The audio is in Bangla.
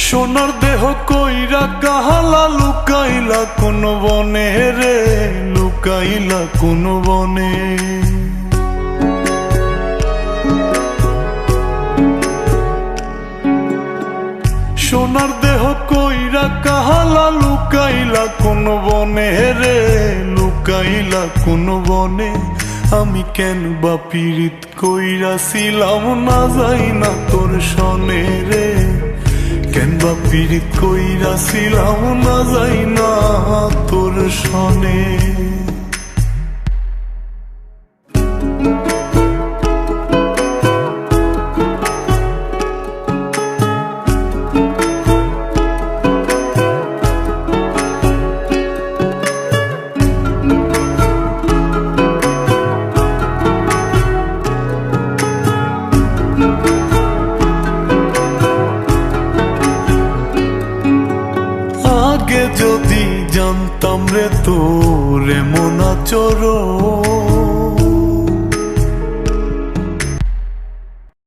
সোনার দেহ কইরা কাহালা লুকাইলা কোন বনে রে, লুকাইলা কোন বনে। সোনার দেহ কইরা কাহালা লুকাইলা কোন বনে রে, লুকাইলা কোন বনে। আমি কেন বা পীড়িত কইরাছিলাম না যাই না তোর সনে রে, কেন বা পীড়িত কইরাছিলাম না যাই না তোর সনে। আগে যদি জানতাম রে তোর এমন আচরণ,